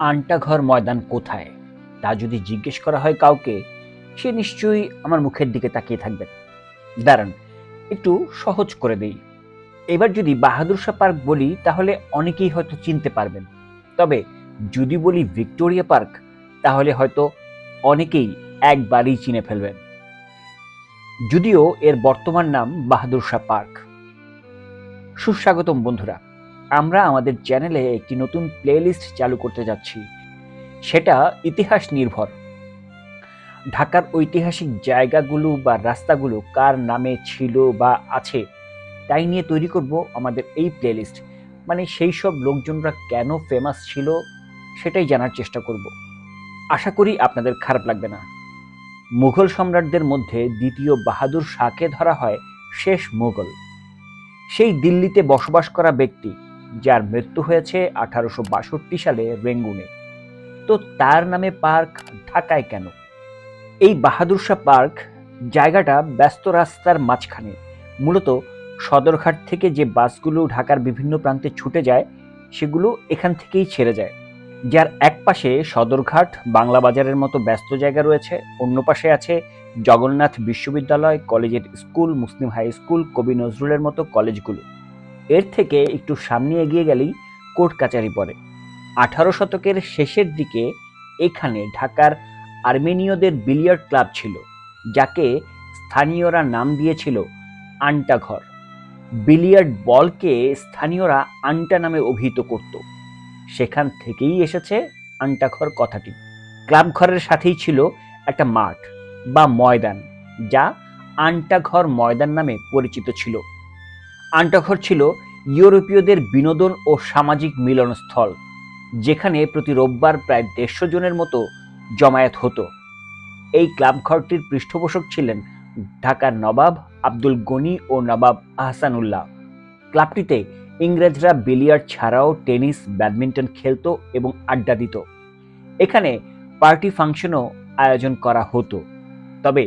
আন্টাঘর ময়দান কোথায় তা যদি জিজ্ঞেস করা হয় কাউকে, সে নিশ্চয়ই আমার মুখের দিকে তাকিয়ে থাকবেন। দাঁড়ান, একটু সহজ করে দেই। এবার যদি বাহাদুর শাহ পার্ক বলি তাহলে অনেকেই হয়তো চিনতে পারবেন। তবে যদি বলি ভিক্টোরিয়া পার্ক, তাহলে হয়তো অনেকেই একবারই চিনে ফেলবেন। যদিও এর বর্তমান নাম বাহাদুর শাহ পার্ক। সুস্বাগতম বন্ধুরা, আমরা আমাদের চ্যানেলে একটি নতুন প্লেলিস্ট চালু করতে যাচ্ছি। সেটা ইতিহাস নির্ভর। ঢাকার ঐতিহাসিক জায়গাগুলো বা রাস্তাগুলো কার নামে ছিল বা আছে তাই নিয়ে তৈরি করব আমাদের এই প্লেলিস্ট। মানে সেই সব লোকজনরা কেন ফেমাস ছিল সেটাই জানার চেষ্টা করব। আশা করি আপনাদের খারাপ লাগবে না। মুঘল সম্রাটদের মধ্যে দ্বিতীয় বাহাদুর শাহকে ধরা হয় শেষ মুঘল। সেই দিল্লিতে বসবাস করা ব্যক্তি যার মৃত্যু হয়েছে 1862 সালে রেঙ্গুনে। তো তার নামে পার্ক ঢাকায় কেন? এই বাহাদুর শাহ পার্ক জায়গাটা ব্যস্ত রাস্তার মাঝখানে। মূলত সদরঘাট থেকে যে বাসগুলো ঢাকার বিভিন্ন প্রান্তে ছুটে যায় সেগুলো এখান থেকেই ছেড়ে যায়। যার এক পাশে সদরঘাট বাংলা বাজারের মতো ব্যস্ত জায়গা রয়েছে, অন্য পাশে আছে জগন্নাথ বিশ্ববিদ্যালয়, কলেজের স্কুল, মুসলিম হাই স্কুল, কবি নজরুলের মতো কলেজগুলো। এর থেকে একটু সামনে এগিয়ে গেলেই কোর্ট কাচারি পড়ে। 18 শতকের শেষের দিকে এখানে ঢাকার আর্মেনীয়দের বিলিয়ার্ড ক্লাব ছিল, যাকে স্থানীয়রা নাম দিয়েছিল আন্টাঘর। বিলিয়ার্ড বলকে স্থানীয়রা আন্টা নামে অভিহিত করত। সেখান থেকেই এসেছে আন্টাঘর কথাটি। ক্লাব ঘরের সাথেই ছিল একটা মাঠ বা ময়দান, যা আন্টাঘর ময়দান নামে পরিচিত ছিল। আন্টাঘর ছিল ইউরোপীয়দের বিনোদন ও সামাজিক মিলনস্থল, যেখানে প্রতি রোববার প্রায় 150 জনের মতো জমায়েত হতো। এই ক্লাব ঘরটির পৃষ্ঠপোষক ছিলেন ঢাকার নবাব আব্দুল গনি ও নবাব আহসানুল্লাহ। ক্লাবটিতে ইংরেজরা বিলিয়ার্ড ছাড়াও টেনিস, ব্যাডমিন্টন খেলতো এবং আড্ডা দিত। এখানে পার্টি ফাংশনও আয়োজন করা হতো, তবে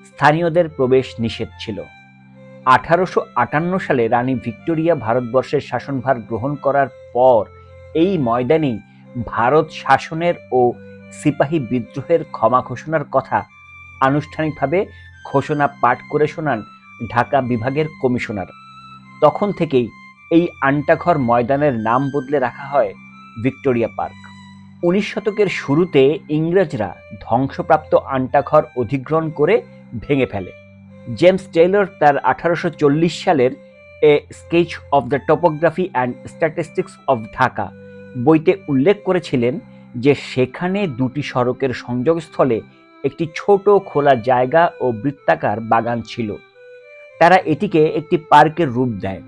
স্থানীয়দের প্রবেশ নিষেধ ছিল। 1858 সালে রানী ভিক্টোরিয়া ভারতবর্ষের শাসনভার গ্রহণ করার পর এই ময়দানেই ভারত শাসনের ও সিপাহী বিদ্রোহের ক্ষমা ঘোষণার কথা আনুষ্ঠানিকভাবে ঘোষণা পাঠ করে শোনান ঢাকা বিভাগের কমিশনার। তখন থেকেই এই আন্টাঘর ময়দানের নাম বদলে রাখা হয় ভিক্টোরিয়া পার্ক। 19 শতকের শুরুতে ইংরেজরা ধ্বংসপ্রাপ্ত আন্টাঘর অধিগ্রহণ করে ভেঙে ফেলে। জেমস টেইলর তার 1840 সালের a sketch of the topography and statistics of Dhaka বইতে উল্লেখ করেছিলেন যে সেখানে দুটি সড়কের সংযোগস্থলে একটি ছোট খোলা জায়গা ও বৃত্তাকার বাগান ছিল। তারা এটিকে একটি পার্কের রূপ দেয়।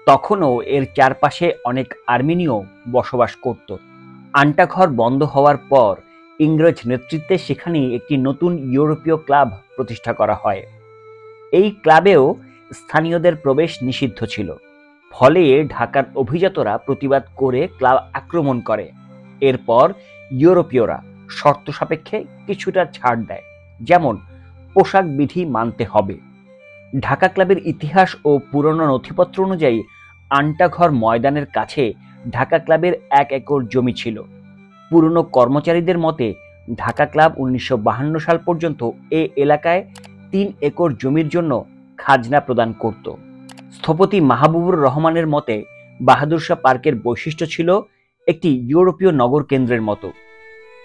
তখনও এর চারপাশে অনেক আর্মেনীয় বসবাস করত। আন্টাঘর বন্ধ হওয়ার পর ইংরেজ নেতৃত্বে সেখানেই একটি নতুন ইউরোপীয় ক্লাব প্রতিষ্ঠা করা হয়। এই ক্লাবেও স্থানীয়দের প্রবেশ নিষিদ্ধ ছিল। ফলে ঢাকার অভিজাতরা প্রতিবাদ করে ক্লাব আক্রমণ করে। এরপর ইউরোপীয়রা শর্ত সাপেক্ষে কিছুটা ছাড় দেয়, যেমন পোশাক বিধি মানতে হবে। ঢাকা ক্লাবের ইতিহাস ও পুরনো নথিপত্র অনুযায়ী আন্টাঘর ময়দানের কাছে ঢাকা ক্লাবের 1 একর জমি ছিল। পুরনো কর্মচারীদের মতে ঢাকা ক্লাব 1952 সাল পর্যন্ত এ এলাকায় 3 একর জমির জন্য খাজনা প্রদান করত। স্থপতি মাহবুবুর রহমানের মতে বাহাদুর শাহ পার্কের বৈশিষ্ট্য ছিল একটি ইউরোপীয় নগর কেন্দ্রের মতো।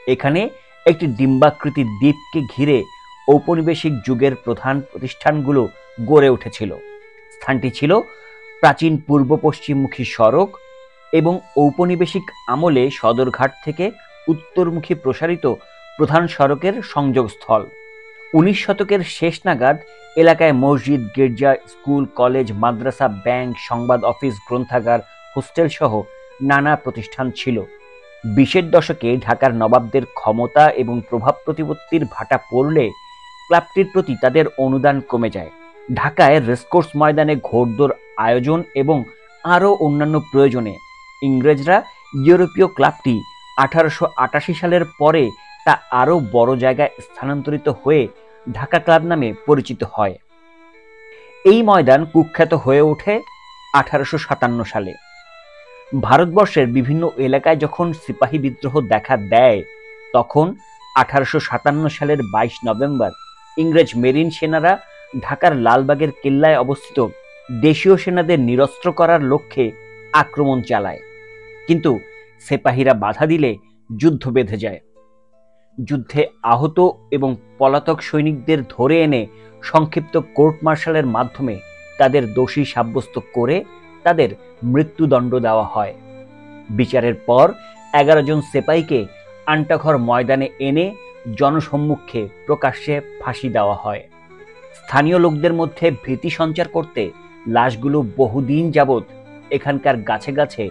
এখানে একটি ডিম্বাকৃতি দ্বীপকে ঘিরে ঔপনিবেশিক যুগের প্রধান প্রতিষ্ঠানগুলো গড়ে উঠেছিল। স্থানটি ছিল প্রাচীন পূর্ব পশ্চিমমুখী সড়ক এবং ঔপনিবেশিক আমলে সদরঘাট থেকে উত্তরমুখী প্রসারিত প্রধান সড়কের সংযোগস্থল। 19 শতকের শেষ নাগাদ এলাকায় মসজিদ, গির্জা, স্কুল, কলেজ, মাদ্রাসা, ব্যাংক, সংবাদ অফিস, গ্রন্থাগার, হোস্টেল সহ নানা প্রতিষ্ঠান ছিল। 20-এর দশকে ঢাকার নবাবদের ক্ষমতা এবং প্রভাব প্রতিপত্তির ভাটা পড়লে ক্লাবটির প্রতি তাদের অনুদান কমে যায়। ঢাকায় রেসকোর্স ময়দানে ঘোড়দৌড় আয়োজন এবং আরও অন্যান্য প্রয়োজনে ইংরেজরা ইউরোপীয় ক্লাবটি 1888 সালের পরে তা আরও বড় জায়গায় স্থানান্তরিত হয়ে ঢাকা ক্লাব নামে পরিচিত হয়। এই ময়দান কুখ্যাত হয়ে ওঠে 1857 সালে। ভারতবর্ষের বিভিন্ন এলাকায় যখন সিপাহী বিদ্রোহ দেখা দেয়, তখন 1857 সালের 22 নভেম্বর ইংরেজ মেরিন সেনারা ঢাকার লালবাগের কেল্লায় অবস্থিত দেশীয় সেনাদের নিরস্ত্র করার লক্ষ্যে আক্রমণ চালায়। কিন্তু সিপাহীরা বাধা দিলে যুদ্ধ বেঁধে যায়। যুদ্ধে আহত এবং পলাতক সৈনিকদের ধরে এনে সংক্ষিপ্ত কোর্ট মার্শালের মাধ্যমে তাদের দোষী সাব্যস্ত করে তাদের মৃত্যুদণ্ড দেওয়া হয়। বিচারের পর 11 জন সিপাহীকে আন্টাঘর ময়দানে এনে জনসম্মুখে প্রকাশ্যে ফাঁসি দেওয়া হয়। স্থানীয় লোকদের মধ্যে ভীতি সঞ্চার করতে লাশগুলো বহুদিন যাবৎ এখানকার গাছে গাছে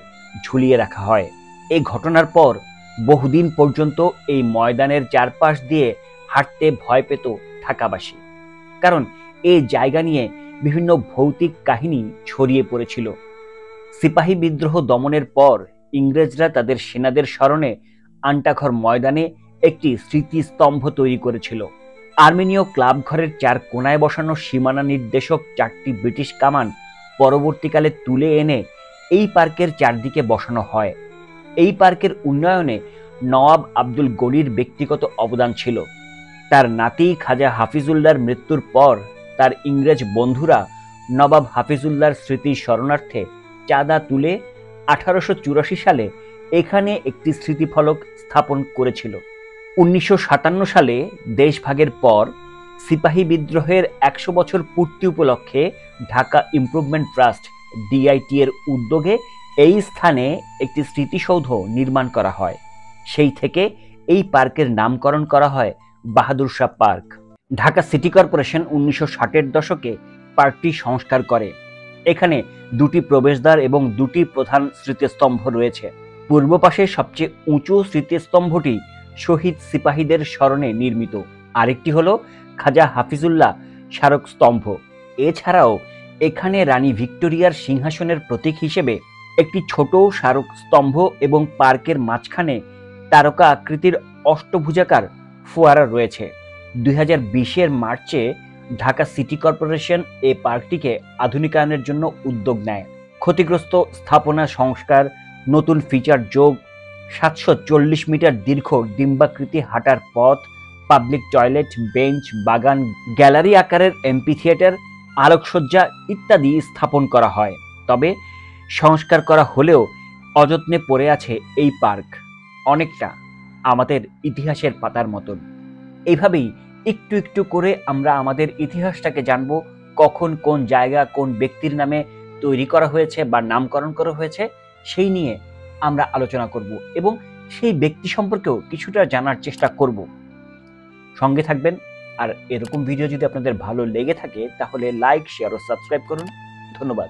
ঝুলিয়ে রাখা হয়। এই ঘটনার পর বহুদিন পর্যন্ত এই ময়দানের চারপাশ দিয়ে হাঁটতে ভয় পেত ঢাকাবাসী, কারণ এই জায়গা নিয়ে বিভিন্ন ভৌতিক কাহিনী ছড়িয়ে পড়েছিল। সিপাহী বিদ্রোহ দমনের পর ইংরেজরা তাদের সেনাদের স্মরণে আন্টাঘর ময়দানে একটি স্মৃতিস্তম্ভ তৈরি করেছিল। আর্মেনীয় ক্লাব ঘরের 4 কোণায় বসানো সীমানা নির্দেশক 4টি ব্রিটিশ কামান পরবর্তীকালে তুলে এনে এই পার্কের চারদিকে বসানো হয়। এই পার্কের উন্নয়নে নওয়াব আব্দুল গনির ব্যক্তিগত অবদান ছিল। তার নাতি খাজা হাফিজুল্লাহর মৃত্যুর পর তার ইংরেজ বন্ধুরা নবাব হাফিজুল্লাহর স্মৃতি স্মরণার্থে চাঁদা তুলে 1884 সালে এখানে একটি স্মৃতিফলক স্থাপন করেছিল। 1957 সালে দেশভাগের পর সিপাহী বিদ্রোহের 100 বছর পূর্তি উপলক্ষে ঢাকা ইমপ্রুভমেন্ট ট্রাস্ট ডিআইটি এর উদ্যোগে এই স্থানে একটি স্মৃতিসৌধ নির্মাণ করা হয়। সেই থেকে এই পার্কের নামকরণ করা হয় Bahadur Shah park. Dhaka city corporation 1960-এর দশকে পার্কটি সংস্কার করে। এখানে 2টি প্রবেশদ্বার এবং 2টি প্রধান স্মৃতিস্তম্ভ রয়েছে। পূর্ব পাশে সবচেয়ে উঁচু স্মৃতিস্তম্ভটি শহীদ সিপাহীদের স্মরণে নির্মিত। আরেকটি হলো খাজা হাফিজুল্লাহ স্মারক স্তম্ভ। এছাড়াও এখানে রানী ভিক্টোরিয়ার সিংহাসনের প্রতীক হিসেবে একটি ছোট স্মারক স্তম্ভ এবং পার্কের মাঝখানে তারকা আকৃতির অষ্টভুজাকার ফোয়ারা রয়েছে। 2020-এর মার্চে ঢাকা সিটি কর্পোরেশন এই পার্কটিকে আধুনিকায়নের জন্য উদ্যোগ নেয়। ক্ষতিগ্রস্ত স্থাপনা সংস্কার, নতুন ফিচার যোগ, 740 মিটার দীর্ঘ ডিম্বাকৃতি হাঁটার পথ, পাবলিক টয়লেট, বেঞ্চ, বাগান, গ্যালারি আকারের এমপি থিয়েটার, আলোকসজ্জা ইত্যাদি স্থাপন করা হয়। তবে সংস্কার করা হলেও অযত্নে পড়ে আছে এই পার্ক, অনেকটা আমাদের ইতিহাসের পাতার মতন। এইভাবেই একটু একটু করে আমরা আমাদের ইতিহাসটাকে জানবো, কখন কোন জায়গা কোন ব্যক্তির নামে তৈরি করা হয়েছে বা নামকরণ করা হয়েছে সেই নিয়ে আমরা আলোচনা করব এবং সেই ব্যক্তি সম্পর্কেও কিছুটা জানার চেষ্টা করব। সঙ্গে থাকবেন। আর এরকম ভিডিও যদি আপনাদের ভালো লেগে থাকে তাহলে লাইক, শেয়ার ও সাবস্ক্রাইব করুন। ধন্যবাদ।